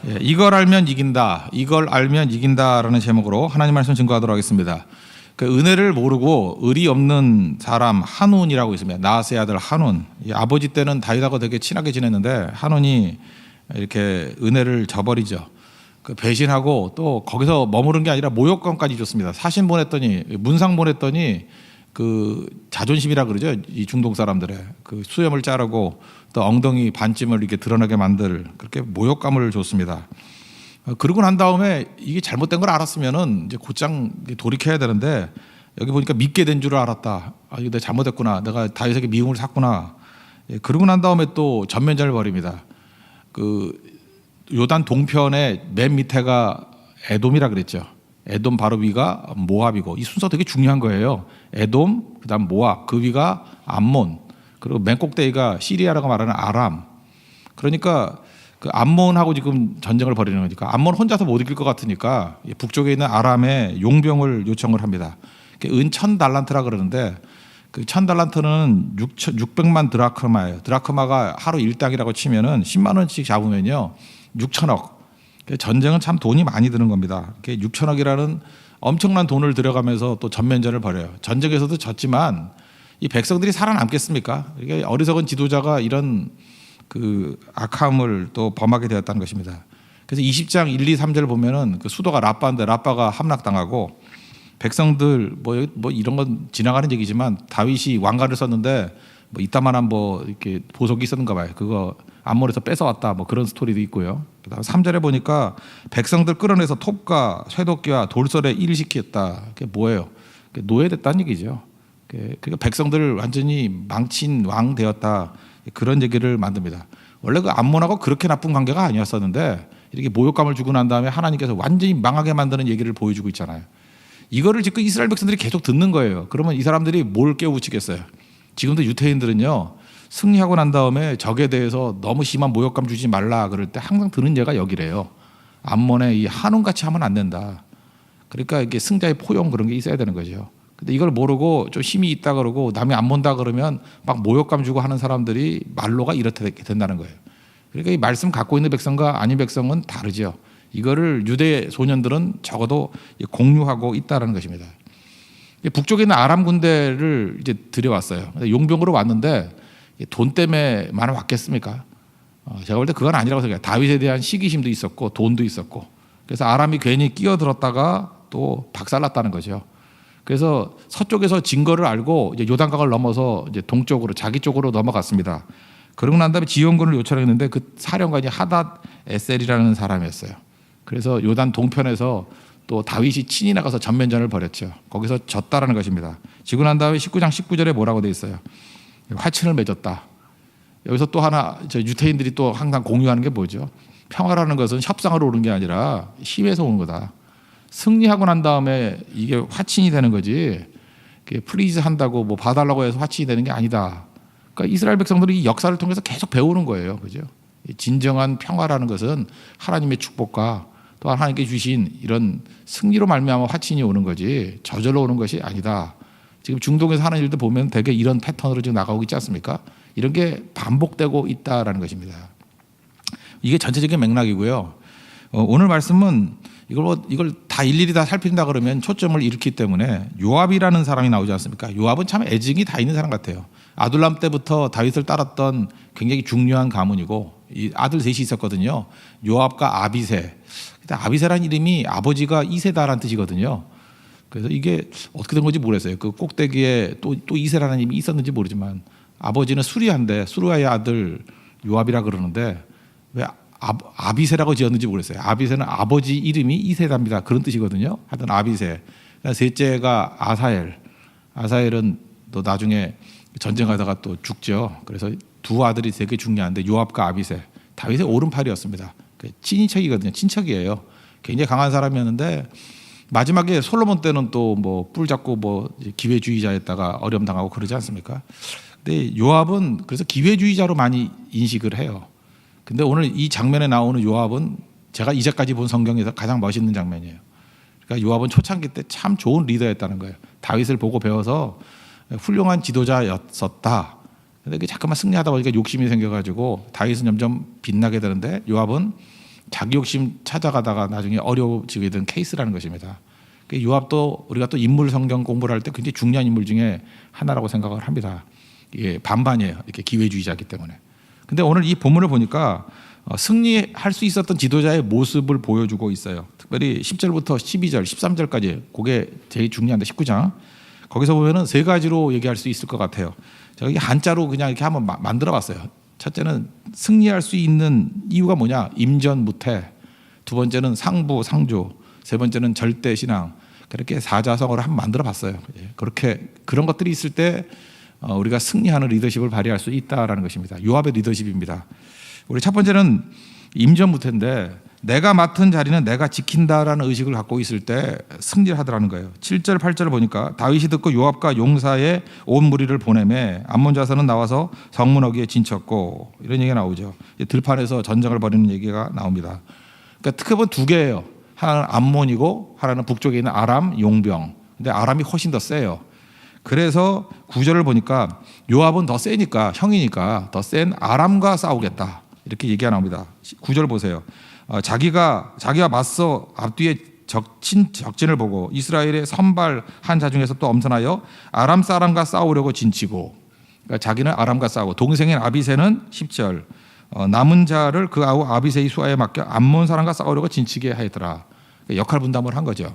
예, 이걸 알면 이긴다. 이걸 알면 이긴다라는 제목으로 하나님 말씀 증거하도록 하겠습니다. 그 은혜를 모르고 의리 없는 사람 한운이라고 있습니다. 나하스의 아들 한운. 아버지 때는 다윗하고 되게 친하게 지냈는데 한운이 이렇게 은혜를 저버리죠. 그 배신하고 또 거기서 머무른 게 아니라 모욕감까지 줬습니다. 사신 보냈더니 문상 보냈더니 그 자존심이라 그러죠. 이 중동 사람들의 그 수염을 자르고 또 엉덩이 반쯤을 이렇게 드러나게 만들 그렇게 모욕감을 줬습니다. 그러고 난 다음에 이게 잘못된 걸 알았으면은 이제 곧장 돌이켜야 되는데 여기 보니까 믿게 된 줄 알았다. 아, 이거 내가 잘못했구나. 내가 다윗에게 미움을 샀구나. 예, 그러고 난 다음에 또 전면전을 벌입니다. 그 요단 동편의 맨 밑에가 에돔이라 그랬죠. 에돔 바로 위가 모압이고 이 순서 되게 중요한 거예요. 에돔, 그다음 모압, 그 위가 암몬, 그리고 맨 꼭대기가 시리아라고 말하는 아람. 그러니까 그 암몬하고 지금 전쟁을 벌이는 거니까 암몬 혼자서 못 이길 것 같으니까 북쪽에 있는 아람에 용병을 요청을 합니다. 은 1000달란트라 그러는데 그 1000달란트는 600만 드라크마예요. 드라크마가 하루 일당이라고 치면은 10만 원씩 잡으면요 6천억. 전쟁은 참 돈이 많이 드는 겁니다. 6천억이라는 엄청난 돈을 들여가면서 또 전면전을 벌여요. 전쟁에서도 졌지만 이 백성들이 살아남겠습니까? 이게 어리석은 지도자가 이런 그 악함을 또 범하게 되었다는 것입니다. 그래서 20장 1, 2, 3절 보면은 그 수도가 라빠인데 라빠가 함락당하고 백성들 뭐 이런 건 지나가는 얘기지만 다윗이 왕관을 썼는데 뭐 이따만한 뭐 이렇게 보석이 있었는가 봐요. 그거 암몬에서 뺏어왔다 뭐 그런 스토리도 있고요. 그다음 3절에 보니까 백성들 끌어내서 톱과 쇠도끼와 돌설에 일시켰다. 그게 뭐예요? 그게 노예됐다는 얘기죠. 그러니까 백성들을 완전히 망친 왕 되었다. 그런 얘기를 만듭니다. 원래 그 암몬하고 그렇게 나쁜 관계가 아니었었는데 이렇게 모욕감을 주고 난 다음에 하나님께서 완전히 망하게 만드는 얘기를 보여주고 있잖아요. 이거를 지금 이스라엘 백성들이 계속 듣는 거예요. 그러면 이 사람들이 뭘 깨우치겠어요? 지금도 유태인들은요 승리하고 난 다음에 적에 대해서 너무 심한 모욕감 주지 말라 그럴 때 항상 드는 예가 여기래요. 암몬의 이 한운같이 하면 안 된다. 그러니까 이게 승자의 포용 그런 게 있어야 되는 거죠. 근데 이걸 모르고 좀 힘이 있다 그러고 남이 안 본다 그러면 막 모욕감 주고 하는 사람들이 말로가 이렇게 된다는 거예요. 그러니까 이 말씀 갖고 있는 백성과 아닌 백성은 다르죠. 이거를 유대 소년들은 적어도 공유하고 있다라는 것입니다. 북쪽에 있는 아람 군대를 이제 들여왔어요. 용병으로 왔는데 돈 때문에만 왔겠습니까? 제가 볼 때 그건 아니라고 생각해요. 다윗에 대한 시기심도 있었고 돈도 있었고 그래서 아람이 괜히 끼어들었다가 또 박살났다는 거죠. 그래서 서쪽에서 진 거를 알고 이제 요단강을 넘어서 이제 동쪽으로 자기 쪽으로 넘어갔습니다. 그러고 난 다음에 지원군을 요청했는데 그 사령관이 하닷 에셀이라는 사람이었어요. 그래서 요단 동편에서 또 다윗이 친히 나가서 전면전을 벌였죠. 거기서 졌다라는 것입니다. 지고 난 다음에 19장 19절에 뭐라고 돼 있어요? 화친을 맺었다. 여기서 또 하나 유태인들이 또 항상 공유하는 게 뭐죠? 평화라는 것은 협상으로 오는 게 아니라 힘에서 오는 거다. 승리하고 난 다음에 이게 화친이 되는 거지. 플리즈 한다고 뭐 봐달라고 해서 화친이 되는 게 아니다. 그러니까 이스라엘 백성들이 이 역사를 통해서 계속 배우는 거예요. 그죠? 진정한 평화라는 것은 하나님의 축복과 또 하나님께 주신 이런 승리로 말미암아 화친이 오는 거지 저절로 오는 것이 아니다. 지금 중동에서 하는 일도 보면 되게 이런 패턴으로 지금 나가고 있지 않습니까? 이런 게 반복되고 있다라는 것입니다. 이게 전체적인 맥락이고요. 오늘 말씀은 이걸 다 일일이 다 살핀다 그러면 초점을 잃기 때문에 요압이라는 사람이 나오지 않습니까? 요압은 참 애증이 다 있는 사람 같아요. 아둘람 때부터 다윗을 따랐던 굉장히 중요한 가문이고 이 아들 셋이 있었거든요. 요압과 아비새. 아비새라는 이름이 아버지가 이세다라는 뜻이거든요. 그래서 이게 어떻게 된 건지 모르겠어요. 그 꼭대기에 또 이세라는 이름이 있었는지 모르지만 아버지는 수리아인데 수리아의 아들 요압이라 그러는데 왜 아비새라고 지었는지 모르겠어요. 아비새는 아버지 이름이 이세다입니다. 그런 뜻이거든요. 하여튼 아비새. 셋째가 아사엘. 아사엘은 또 나중에 전쟁하다가 또 죽죠. 그래서 두 아들이 되게 중요한데 요압과 아비새. 다윗의 오른팔이었습니다. 친인척이거든요. 친척이에요. 굉장히 강한 사람이었는데 마지막에 솔로몬 때는 또 뭐 뿔 잡고 뭐 기회주의자였다가 어려움 당하고 그러지 않습니까? 근데 요압은 그래서 기회주의자로 많이 인식을 해요. 근데 오늘 이 장면에 나오는 요압은 제가 이제까지 본 성경에서 가장 멋있는 장면이에요. 그러니까 요압은 초창기 때 참 좋은 리더였다는 거예요. 다윗을 보고 배워서 훌륭한 지도자였었다. 근데 자꾸만 승리하다 보니까 욕심이 생겨가지고 다윗은 점점 빛나게 되는데 요압은 자기 욕심 찾아가다가 나중에 어려워지게 된 케이스라는 것입니다. 요압도 우리가 또 인물 성경 공부를 할 때 굉장히 중요한 인물 중에 하나라고 생각을 합니다. 이게 반반이에요. 이렇게 기회주의자이기 때문에. 근데 오늘 이 본문을 보니까 승리할 수 있었던 지도자의 모습을 보여주고 있어요. 특별히 10절부터 12절, 13절까지 그게 제일 중요한데 19장 거기서 보면은 세 가지로 얘기할 수 있을 것 같아요. 제가 이게 한자로 그냥 이렇게 한번 만들어봤어요. 첫째는 승리할 수 있는 이유가 뭐냐? 임전무태. 두 번째는 상부, 상조. 세 번째는 절대 신앙. 그렇게 사자성어를 한번 만들어봤어요. 그렇게 그런 것들이 있을 때 우리가 승리하는 리더십을 발휘할 수 있다라는 것입니다. 요압의 리더십입니다. 우리 첫 번째는 임전무태인데 내가 맡은 자리는 내가 지킨다라는 의식을 갖고 있을 때 승리를 하더라는 거예요. 7절 8절을 보니까 다윗이 듣고 요압과 용사의 온 무리를 보내매 암몬 자손은 나와서 성문어기에 진쳤고 이런 얘기가 나오죠. 들판에서 전쟁을 벌이는 얘기가 나옵니다. 그러니까 특급은 두 개예요. 하나는 암몬이고 하나는 북쪽에 있는 아람 용병. 근데 아람이 훨씬 더 세요. 그래서 9절을 보니까 요압은 더 세니까 형이니까 더 센 아람과 싸우겠다. 이렇게 얘기가 나옵니다. 9절 보세요. 자기가 맞서 앞뒤에 적진을 보고 이스라엘의 선발한 자 중에서 또 엄선하여 아람 사람과 싸우려고 진치고 그러니까 자기는 아람과 싸우고 동생인 아비새는 10절 남은 자를 그 아우 아비새의 수하에 맡겨 암몬 사람과 싸우려고 진치게 하였더라. 역할 분담을 한 거죠.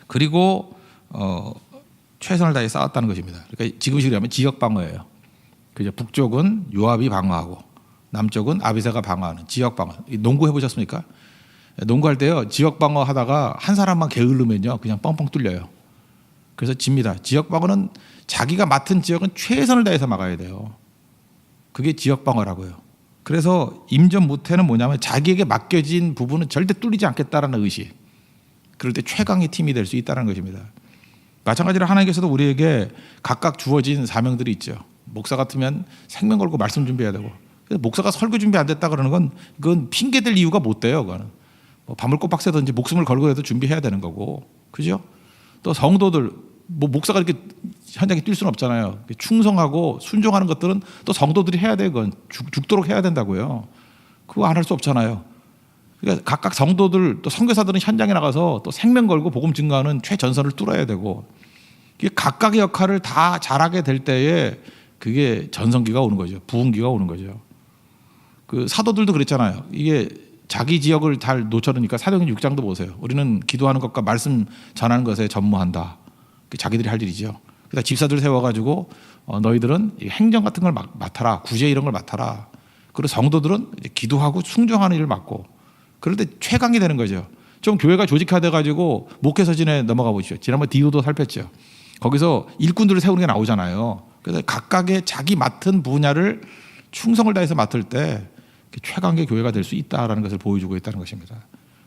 그리고 최선을 다해 싸웠다는 것입니다. 그러니까 지금식으로 하면 지역 방어예요. 그죠? 북쪽은 요압이 방어하고 남쪽은 아비새가 방어하는 지역 방어. 농구 해보셨습니까? 농구할 때요 지역 방어 하다가 한 사람만 게을르면요 그냥 뻥뻥 뚫려요. 그래서 집니다. 지역 방어는 자기가 맡은 지역은 최선을 다해서 막아야 돼요. 그게 지역 방어라고요. 그래서 임전무태는 뭐냐면 자기에게 맡겨진 부분은 절대 뚫리지 않겠다라는 의식. 그럴 때 최강의 팀이 될 수 있다는 것입니다. 마찬가지로 하나님께서도 우리에게 각각 주어진 사명들이 있죠. 목사 같으면 생명 걸고 말씀 준비해야 되고 그래서 목사가 설교 준비 안 됐다 그러는 건 그건 핑계될 이유가 못 돼요. 그거는 밤을 꼬박 새든지 목숨을 걸고라도 준비해야 되는 거고, 그죠? 또 성도들 목사가 이렇게 현장에 뛸 수는 없잖아요. 충성하고 순종하는 것들은 또 성도들이 해야 돼요. 그건 죽도록 해야 된다고요. 그거 안 할 수 없잖아요. 그러니까 각각 성도들 또 선교사들은 현장에 나가서 또 생명 걸고 복음 증거하는 최전선을 뚫어야 되고 이게 각각의 역할을 다 잘하게 될 때에 그게 전성기가 오는 거죠. 부흥기가 오는 거죠. 그 사도들도 그랬잖아요. 이게 자기 지역을 잘 놓쳐놓으니까 사도행전 6장도 보세요. 우리는 기도하는 것과 말씀 전하는 것에 전무한다. 자기들이 할 일이죠. 그러니까 집사들 세워가지고 너희들은 행정 같은 걸 맡아라. 구제 이런 걸 맡아라. 그리고 성도들은 이제 기도하고 순종하는 일을 맡고 그럴 때 최강이 되는 거죠. 좀 교회가 조직화돼가지고 목회서진에 넘어가 보시죠. 지난번 디오도 살폈죠. 거기서 일꾼들을 세우는 게 나오잖아요. 그래서 각각의 자기 맡은 분야를 충성을 다해서 맡을 때 최강의 교회가 될 수 있다라는 것을 보여주고 있다는 것입니다.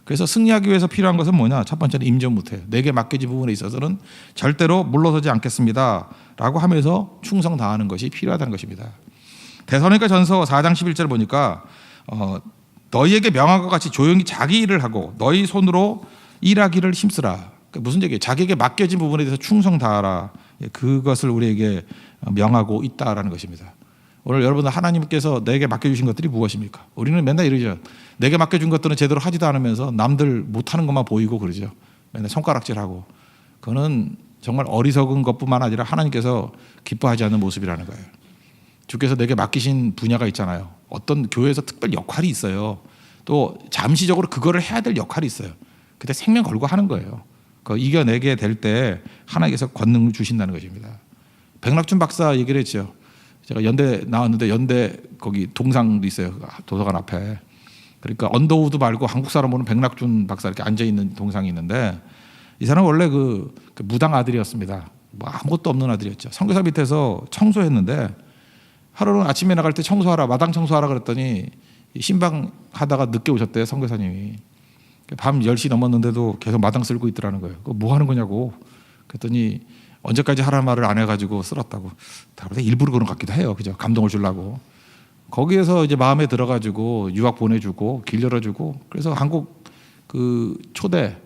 그래서 승리하기 위해서 필요한 것은 뭐냐? 첫 번째는 임전무태. 내게 맡겨진 부분에 있어서는 절대로 물러서지 않겠습니다. 라고 하면서 충성 다하는 것이 필요하다는 것입니다. 데살로니가 전서 4장 11절 보니까 너희에게 명한 것 같이 조용히 자기 일을 하고 너희 손으로 일하기를 힘쓰라. 그러니까 무슨 얘기예요? 자기에게 맡겨진 부분에 대해서 충성 다하라. 그것을 우리에게 명하고 있다라는 것입니다. 오늘 여러분들 하나님께서 내게 맡겨주신 것들이 무엇입니까? 우리는 맨날 이러죠. 내게 맡겨준 것들은 제대로 하지도 않으면서 남들 못하는 것만 보이고 그러죠. 맨날 손가락질하고. 그거는 정말 어리석은 것뿐만 아니라 하나님께서 기뻐하지 않는 모습이라는 거예요. 주께서 내게 맡기신 분야가 있잖아요. 어떤 교회에서 특별 역할이 있어요. 또 잠시적으로 그거를 해야 될 역할이 있어요. 그때 생명 걸고 하는 거예요. 그거 이겨내게 될 때 하나님께서 권능을 주신다는 것입니다. 백낙준 박사 얘기를 했죠. 제가 연대 나왔는데 연대 거기 동상도 있어요. 도서관 앞에. 그러니까 언더우드 말고 한국 사람 보는 백낙준 박사 이렇게 앉아 있는 동상이 있는데 이 사람은 원래 그 무당 아들이었습니다. 뭐 아무것도 없는 아들이었죠. 선교사 밑에서 청소했는데 하루는 아침에 나갈 때 청소하라, 마당 청소하라 그랬더니 신방 하다가 늦게 오셨대요, 선교사님이. 밤 10시 넘었는데도 계속 마당 쓸고 있더라는 거예요. 그거 뭐 하는 거냐고. 그랬더니 언제까지 하라는 말을 안 해가지고 쓸었다고. 다들 일부러 그런 것 같기도 해요. 그죠? 감동을 주려고. 거기에서 이제 마음에 들어가지고 유학 보내주고 길 열어주고 그래서 한국 그 초대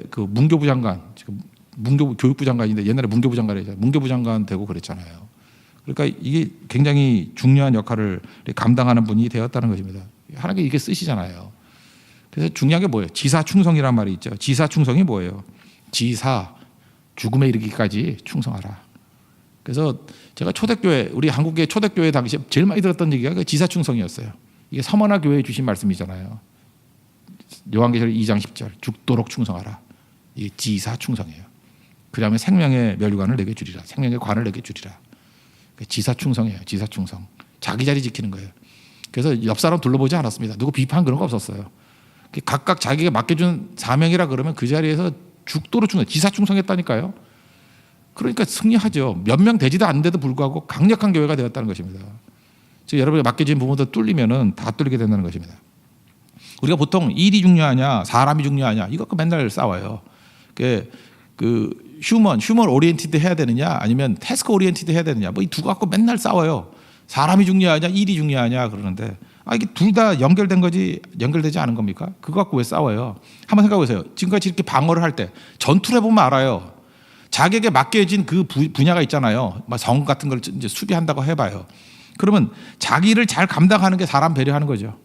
그 문교부 장관, 지금 문교부 교육부 장관인데 옛날에 문교부 장관이죠. 문교부 장관 되고 그랬잖아요. 그러니까 이게 굉장히 중요한 역할을 감당하는 분이 되었다는 것입니다. 하나님께 이게 쓰시잖아요. 그래서 중요한 게 뭐예요? 지사충성이란 말이 있죠. 지사충성이 뭐예요? 지사, 죽음에 이르기까지 충성하라. 그래서 제가 초대교회, 우리 한국의 초대교회 당시에 제일 많이 들었던 얘기가 그 지사충성이었어요. 이게 서머나 교회에 주신 말씀이잖아요. 요한계시록 2장 10절 죽도록 충성하라. 이게 지사충성이에요. 그 다음에 생명의 멸관을 내게 주리라. 생명의 관을 내게 주리라. 지사충성이에요. 지사충성. 자기 자리 지키는 거예요. 그래서 옆 사람 둘러보지 않았습니다. 누구 비판 그런 거 없었어요. 각각 자기가 맡겨준 사명이라 그러면 그 자리에서 죽도록 충성, 지사충성했다니까요. 그러니까 승리하죠. 몇 명 되지도 않는데도 불구하고 강력한 교회가 되었다는 것입니다. 즉 여러분이 맡겨진 부분도 뚫리면은 다 뚫리게 된다는 것입니다. 우리가 보통 일이 중요하냐, 사람이 중요하냐, 이거 맨날 싸워요. 그 휴먼 오리엔티드 해야 되느냐, 아니면 태스크 오리엔티드 해야 되느냐, 뭐 이 두 갖고 맨날 싸워요. 사람이 중요하냐, 일이 중요하냐 그러는데, 이게 둘 다 연결된 거지 연결되지 않은 겁니까? 그거 갖고 왜 싸워요? 한번 생각해 보세요. 지금까지 이렇게 방어를 할 때 전투를 해보면 알아요. 자기에게 맡겨진 그 분야가 있잖아요. 성 같은 걸 이제 수비한다고 해봐요. 그러면 자기를 잘 감당하는 게 사람 배려하는 거죠.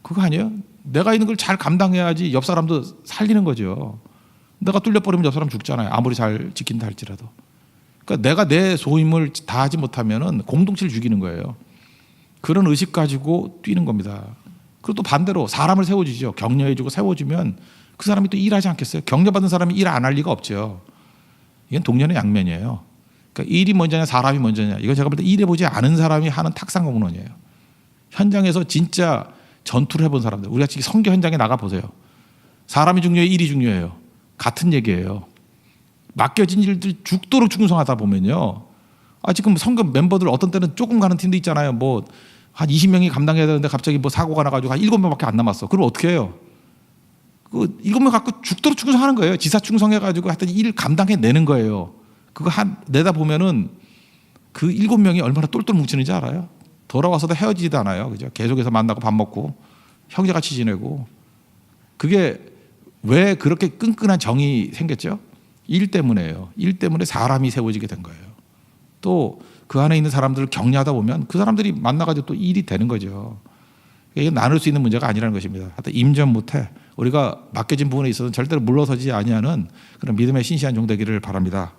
그거 아니에요? 내가 있는 걸 잘 감당해야지 옆 사람도 살리는 거죠. 내가 뚫려버리면 옆 사람 죽잖아요. 아무리 잘 지킨다 할지라도. 그러니까 내가 내 소임을 다하지 못하면은 공동체를 죽이는 거예요. 그런 의식 가지고 뛰는 겁니다. 그리고 또 반대로 사람을 세워주죠. 격려해주고 세워주면 그 사람이 또 일하지 않겠어요? 격려받은 사람이 일 안 할 리가 없죠. 이건 동년의 양면이에요. 그러니까 일이 먼저냐 사람이 먼저냐. 이거 제가 볼 때 일해보지 않은 사람이 하는 탁상 공론이에요. 현장에서 진짜 전투를 해본 사람들. 우리가 지금 선교 현장에 나가보세요. 사람이 중요해요? 일이 중요해요? 같은 얘기예요. 맡겨진 일들 죽도록 충성하다 보면요. 지금 선교 멤버들 어떤 때는 조금 가는 팀도 있잖아요. 뭐 한 20명이 감당해야 되는데 갑자기 뭐 사고가 나가지고 한 7명밖에 안 남았어. 그럼 어떻게 해요? 그 7명 갖고 죽도록 충성하는 거예요. 지사 충성해가지고 하여튼 일 감당해내는 거예요. 그거 내다 보면은 그 7명이 얼마나 똘똘 뭉치는지 알아요? 돌아와서도 헤어지지도 않아요. 그죠? 계속해서 만나고 밥 먹고 형제같이 지내고. 그게 왜 그렇게 끈끈한 정이 생겼죠? 일 때문에요. 일 때문에 사람이 세워지게 된 거예요. 또 그 안에 있는 사람들을 격려하다 보면 그 사람들이 만나가지고 또 일이 되는 거죠. 이게 나눌 수 있는 문제가 아니라는 것입니다. 하여튼 임전 못해. 우리가 맡겨진 부분에 있어서는 절대로 물러서지 아니하는 그런 믿음의 신실한 종 되기를 바랍니다.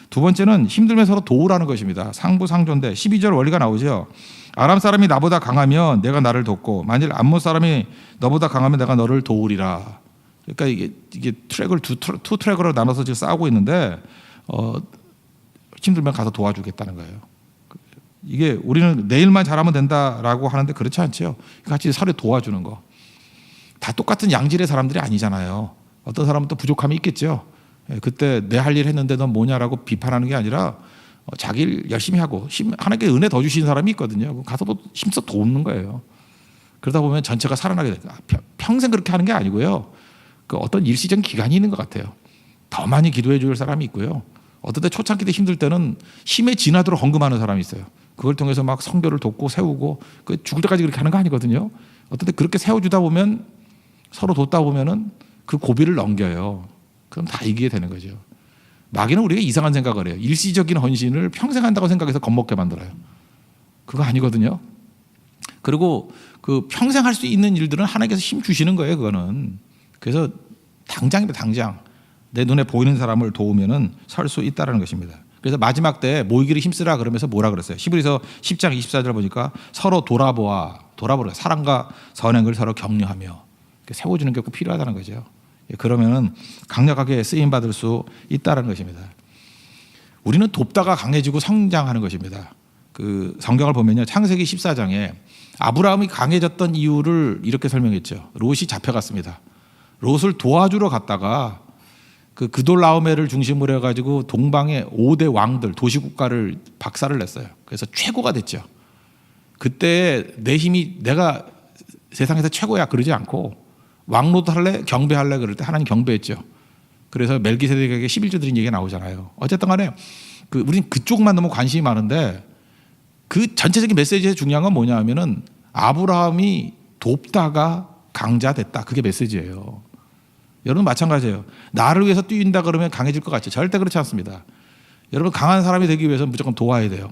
두 번째는 힘들면 서로 도우라는 것입니다. 상부상조인데 12절 원리가 나오죠. 아람 사람이 나보다 강하면 내가 나를 돕고 만일 암몬 사람이 너보다 강하면 내가 너를 도우리라. 그러니까 이게 트랙을 투 트랙으로 나눠서 지금 싸우고 있는데 힘들면 가서 도와주겠다는 거예요. 이게 우리는 내일만 잘하면 된다라고 하는데 그렇지 않죠. 같이 서로 도와주는 거. 다 똑같은 양질의 사람들이 아니잖아요. 어떤 사람은 또 부족함이 있겠죠. 그때 내 할 일 했는데 넌 뭐냐라고 비판하는 게 아니라 자기 일 열심히 하고 하나님께 은혜 더 주시는 사람이 있거든요. 가서 힘써 돕는 거예요. 그러다 보면 전체가 살아나게 됩니다. 평생 그렇게 하는 게 아니고요. 그 어떤 일시적인 기간이 있는 것 같아요. 더 많이 기도해 줄 사람이 있고요. 어떤 때 초창기 때 힘들 때는 힘에 지나도록 헌금하는 사람이 있어요. 그걸 통해서 막 선교를 돕고 세우고 죽을 때까지 그렇게 하는 거 아니거든요. 어떤 때 그렇게 세워주다 보면 서로 돕다 보면은 그 고비를 넘겨요. 그럼 다 이기게 되는 거죠. 마귀는 우리가 이상한 생각을 해요. 일시적인 헌신을 평생 한다고 생각해서 겁먹게 만들어요. 그거 아니거든요. 그리고 그 평생 할 수 있는 일들은 하나님께서 힘 주시는 거예요. 그거는. 그래서 당장입니다. 당장. 내 눈에 보이는 사람을 도우면은 설 수 있다는 것입니다. 그래서 마지막 때 모이기를 힘쓰라 그러면서 뭐라 그랬어요? 히브리서 10장 24절 보니까 서로 돌아보라. 사랑과 선행을 서로 격려하며 세워주는 게 꼭 필요하다는 거죠. 그러면은 강력하게 쓰임 받을 수 있다는 것입니다. 우리는 돕다가 강해지고 성장하는 것입니다. 그 성경을 보면요, 창세기 14장에 아브라함이 강해졌던 이유를 이렇게 설명했죠. 롯이 잡혀갔습니다. 롯을 도와주러 갔다가 그 그돌라오메를 중심으로 해가지고 동방의 5대 왕들 도시국가를 박살을 냈어요. 그래서 최고가 됐죠. 그때 내 힘이 내가 세상에서 최고야 그러지 않고 왕노도 할래 경배할래 그럴 때 하나님 경배했죠. 그래서 멜기세덱에게 11조 드린 얘기가 나오잖아요. 어쨌든 간에 우리는 그쪽만 너무 관심이 많은데 그 전체적인 메시지에서 중요한 건 뭐냐 하면은 아브라함이 돕다가 강자됐다. 그게 메시지예요. 여러분 마찬가지예요. 나를 위해서 뛰인다 그러면 강해질 것 같죠. 절대 그렇지 않습니다. 여러분 강한 사람이 되기 위해서는 무조건 도와야 돼요.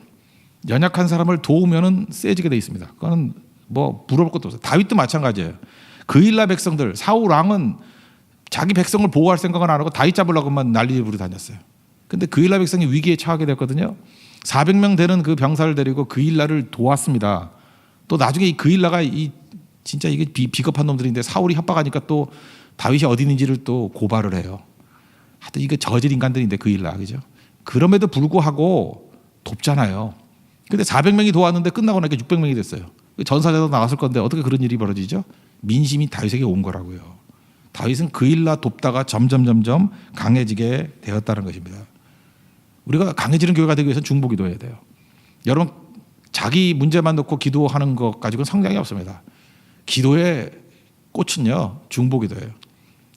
연약한 사람을 도우면은 세지게 돼 있습니다. 그거는 뭐 물어볼 것도 없어요. 다윗도 마찬가지예요. 그일라 백성들, 사울 왕은 자기 백성을 보호할 생각은 안 하고 다윗 잡으려고만 난리 부르고 다녔어요. 근데 그일라 백성이 위기에 처하게 됐거든요. 400명 되는 그 병사를 데리고 그일라를 도왔습니다. 또 나중에 이 그일라가 진짜 이게 비겁한 놈들인데 사울이 협박하니까 또 다윗이 어디 있는지를 또 고발을 해요. 하여튼 이거 저질 인간들인데 그일라, 그죠? 그럼에도 불구하고 돕잖아요. 근데 400명이 도왔는데 끝나고 나니까 600명이 됐어요. 전사자도 나왔을 건데 어떻게 그런 일이 벌어지죠? 민심이 다윗에게 온 거라고요. 다윗은 그일라 돕다가 점점 강해지게 되었다는 것입니다. 우리가 강해지는 교회가 되기 위해서는 중보기도해야 돼요. 여러분, 자기 문제만 놓고 기도하는 것 가지고는 성장이 없습니다. 기도의 꽃은요, 중보기도예요.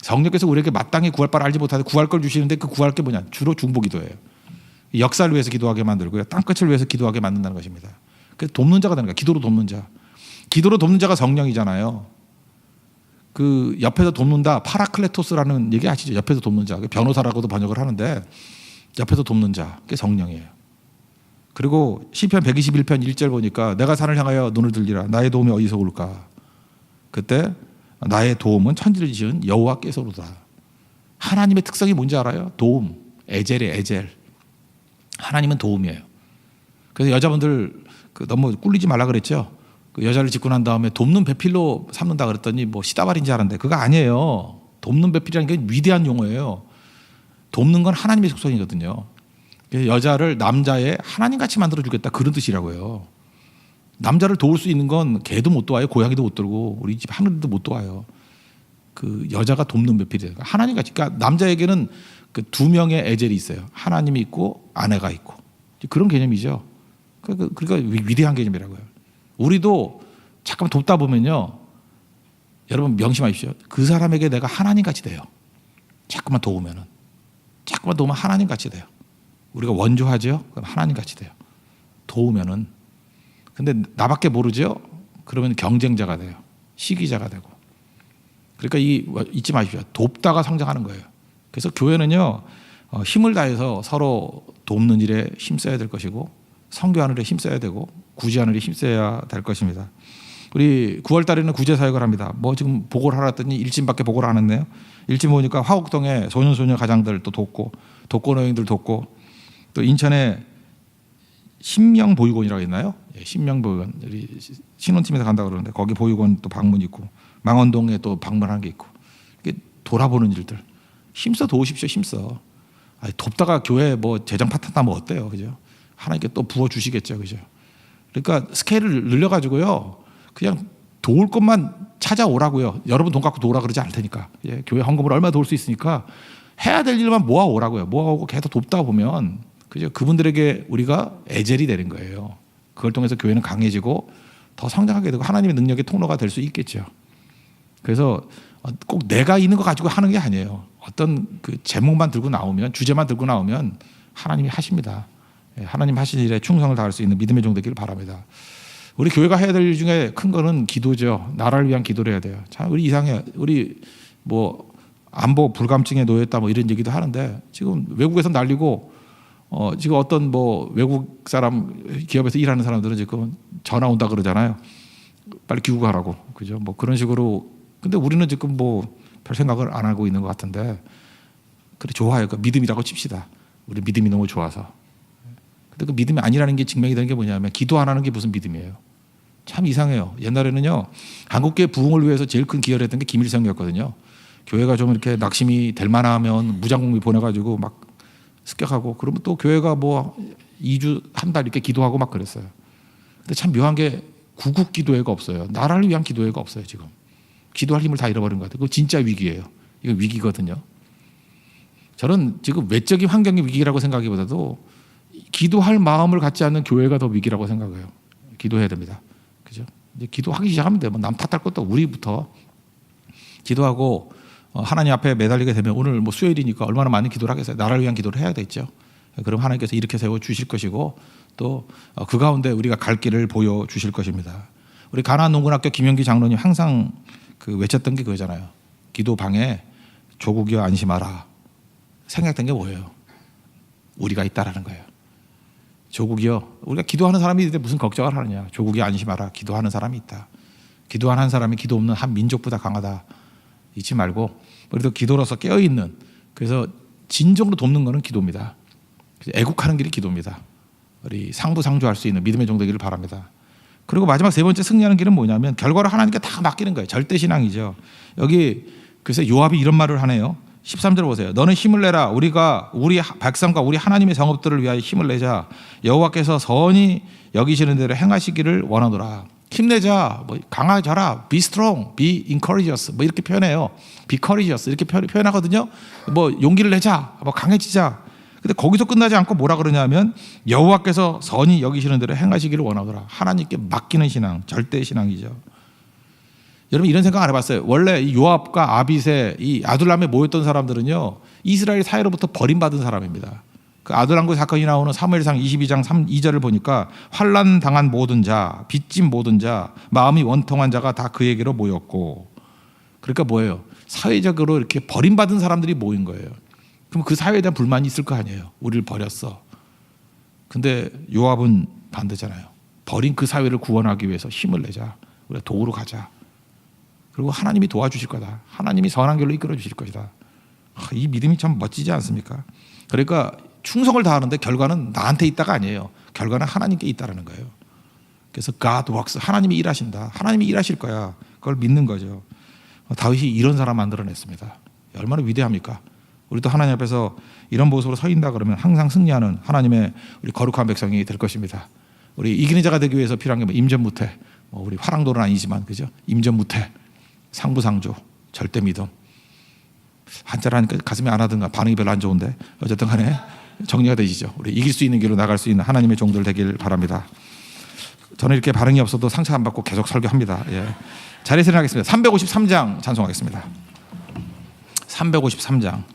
성령께서 우리에게 마땅히 구할 바를 알지 못하는데 구할 걸 주시는데 그 구할 게 뭐냐? 주로 중보기도예요. 역사를 위해서 기도하게 만들고요, 땅끝을 위해서 기도하게 만든다는 것입니다. 그래서 돕는 자가 되는 거예요. 기도로 돕는 자. 기도로 돕는 자가 성령이잖아요. 그 옆에서 돕는다, 파라클레토스라는 얘기 아시죠? 옆에서 돕는 자. 변호사라고도 번역을 하는데 옆에서 돕는 자, 그게 성령이에요. 그리고 시편 121편 1절 보니까 내가 산을 향하여 눈을 들리라. 나의 도움이 어디서 올까? 그때 나의 도움은 천지를 지은 여호와께서로다. 하나님의 특성이 뭔지 알아요? 도움. 에젤이에요. 에젤. 하나님은 도움이에요. 그래서 여자분들 너무 꿀리지 말라 그랬죠. 그 여자를 짓고 난 다음에 돕는 배필로 삼는다 그랬더니 뭐 시다발인지 알았는데 그거 아니에요. 돕는 배필이라는 게 위대한 용어예요. 돕는 건 하나님의 속성이거든요. 그래서 여자를 남자의 하나님같이 만들어주겠다, 그런 뜻이라고요. 남자를 도울 수 있는 건 개도 못 도와요. 고양이도 못 들고 우리 집 하늘도 못 도와요. 그 여자가 돕는 배필이에요. 하나님같이. 그러니까 남자에게는 그 두 명의 에젤이 있어요. 하나님이 있고 아내가 있고. 그런 개념이죠. 그러니까 위대한 개념이라고요. 우리도 잠깐 돕다 보면요, 여러분 명심하십시오. 그 사람에게 내가 하나님같이 돼요. 자꾸만 도우면 하나님같이 돼요. 우리가 원조하죠? 그럼 하나님같이 돼요. 도우면은. 근데 나밖에 모르죠? 그러면 경쟁자가 돼요. 시기자가 되고. 그러니까 잊지 마십시오. 돕다가 성장하는 거예요. 그래서 교회는요, 힘을 다해서 서로 돕는 일에 힘써야 될 것이고, 선교하는 일에 힘써야 되고, 구제하는 일에 힘써야 될 것입니다. 우리 9월 달에는 구제 사역을 합니다. 뭐 지금 보고를 하라 했더니 일진밖에 보고를 안 했네요. 일진 보니까 화곡동에 소년소녀 가장들 또 돕고, 독거노인들 돕고, 또 인천에 신명보육원이라고 있나요? 예, 신명보육원. 우리 신혼팀에서 간다고 그러는데 거기 보육원 또 방문 있고, 망원동에 또 방문하는 게 있고, 이게 돌아보는 일들. 힘써 도우십시오. 힘써. 아니, 돕다가 교회 뭐 재정 파탄 나면 어때요, 그죠? 하나님께 또 부어 주시겠죠, 그죠? 그러니까 스케일을 늘려가지고요, 그냥 도울 것만 찾아오라고요. 여러분 돈 갖고 도우라 그러지 않을 테니까. 예, 교회 헌금을 얼마 도울 수 있으니까 해야 될 일만 모아오라고요. 모아오고 계속 돕다 보면, 그죠? 그분들에게 우리가 에젤이 되는 거예요. 그걸 통해서 교회는 강해지고 더 성장하게 되고 하나님의 능력의 통로가 될 수 있겠죠. 그래서 꼭 내가 있는 거 가지고 하는 게 아니에요. 어떤 그 제목만 들고 나오면, 주제만 들고 나오면 하나님이 하십니다. 하나님 하신 일에 충성을 다할 수 있는 믿음의 종 되기를 바랍니다. 우리 교회가 해야 될 일 중에 큰 거는 기도죠. 나라를 위한 기도를 해야 돼요. 참 우리 이상해. 우리 뭐 안보 불감증에 놓였다 뭐 이런 얘기도 하는데 지금 외국에서 날리고 지금 어떤 뭐 외국 사람 기업에서 일하는 사람들은 지금 전화 온다 그러잖아요. 빨리 귀국하라고. 그죠? 뭐 그런 식으로. 근데 우리는 지금 뭐 별 생각을 안 하고 있는 것 같은데, 그래 좋아요. 그 믿음이라고 칩시다. 우리 믿음이 너무 좋아서. 근데 그 믿음이 아니라는 게 증명이 되는 게 뭐냐면 기도 안 하는 게 무슨 믿음이에요. 참 이상해요. 옛날에는요, 한국교회 부흥을 위해서 제일 큰 기여를 했던 게 김일성이었거든요. 교회가 좀 이렇게 낙심이 될 만하면 무장공비 보내가지고 막 습격하고, 그러면 또 교회가 뭐 2주, 한 달 이렇게 기도하고 막 그랬어요. 근데 참 묘한 게 구국 기도회가 없어요. 나라를 위한 기도회가 없어요, 지금. 기도할 힘을 다 잃어버린 것 같아요. 그거 진짜 위기예요. 이거 위기거든요. 저는 지금 외적인 환경의 위기라고 생각하기보다도 기도할 마음을 갖지 않는 교회가 더 위기라고 생각해요. 기도해야 됩니다. 그죠? 이제 기도하기 시작하면 돼요. 남 탓할 것도 우리부터 기도하고 하나님 앞에 매달리게 되면, 오늘 뭐 수요일이니까 얼마나 많은 기도를 하겠어요. 나라를 위한 기도를 해야 되겠죠. 그럼 하나님께서 이렇게 세워 주실 것이고, 또 그 가운데 우리가 갈 길을 보여 주실 것입니다. 우리 가나안 농군학교 김영기 장로님 항상 그 외쳤던 게 그거잖아요. 기도 방에 조국이여 안심하라. 생각된 게 뭐예요? 우리가 있다라는 거예요. 조국이여, 우리가 기도하는 사람이 있는데 무슨 걱정을 하느냐. 조국이 안심하라. 기도하는 사람이 있다. 기도 한 사람이 기도 없는 한 민족보다 강하다. 잊지 말고 우리도 기도로서 깨어있는, 그래서 진정으로 돕는 것은 기도입니다. 애국하는 길이 기도입니다. 우리 상부상조할 수 있는 믿음의 종되기를 바랍니다. 그리고 마지막 세 번째 승리하는 길은 뭐냐면 결과를 하나님께 다 맡기는 거예요. 절대신앙이죠. 여기 그래서 요압이 이런 말을 하네요. 13절 보세요. 너는 힘을 내라. 우리가 우리 백성과 우리 하나님의 성읍들을 위하여 힘을 내자. 여호와께서 선히 여기시는 대로 행하시기를 원하노라. 힘내자, 뭐 강해져라, be strong, be encourageous, 뭐 이렇게 표현해요. be courageous 이렇게 표현하거든요. 뭐 용기를 내자, 뭐 강해지자. 근데 거기서 끝나지 않고 뭐라 그러냐면 여호와께서 선히 여기시는 대로 행하시기를 원하더라. 하나님께 맡기는 신앙, 절대 신앙이죠. 여러분 이런 생각 안 해봤어요? 원래 이 요압과 아빗의 이 아둘람에 모였던 사람들은요, 이스라엘 사회로부터 버림받은 사람입니다. 그 아둘람과 사건이 나오는 사무엘상 22장 2절을 보니까 환난 당한 모든 자, 빚진 모든 자, 마음이 원통한 자가 다 그에게로 모였고, 그러니까 뭐예요? 사회적으로 이렇게 버림받은 사람들이 모인 거예요. 그럼 그 사회에 대한 불만이 있을 거 아니에요. 우리를 버렸어. 근데 요압은 반대잖아요. 버린 그 사회를 구원하기 위해서 힘을 내자. 우리가 도우러 가자. 그리고 하나님이 도와주실 거다. 하나님이 선한 길로 이끌어 주실 것이다. 이 믿음이 참 멋지지 않습니까? 그러니까 충성을 다하는데 결과는 나한테 있다가 아니에요. 결과는 하나님께 있다라는 거예요. 그래서 God works, 하나님이 일하신다. 하나님이 일하실 거야. 그걸 믿는 거죠. 다윗이 이런 사람 만들어냈습니다. 얼마나 위대합니까? 우리도 하나님 앞에서 이런 모습으로 서 있다 그러면 항상 승리하는 하나님의 우리 거룩한 백성이 될 것입니다. 우리 이기는 자가 되기 위해서 필요한 게 뭐 임전무태, 우리 화랑도는 아니지만 그죠? 임전무태, 상부상조, 절대 믿음. 한자를 하니까 가슴이 안 하든가 반응이 별로 안 좋은데 어쨌든 간에 정리가 되시죠. 우리 이길 수 있는 길로 나갈 수 있는 하나님의 종들 되길 바랍니다. 저는 이렇게 반응이 없어도 상처 안 받고 계속 설교합니다. 예. 자리에서 일어나겠습니다. 353장 찬송하겠습니다. 353장.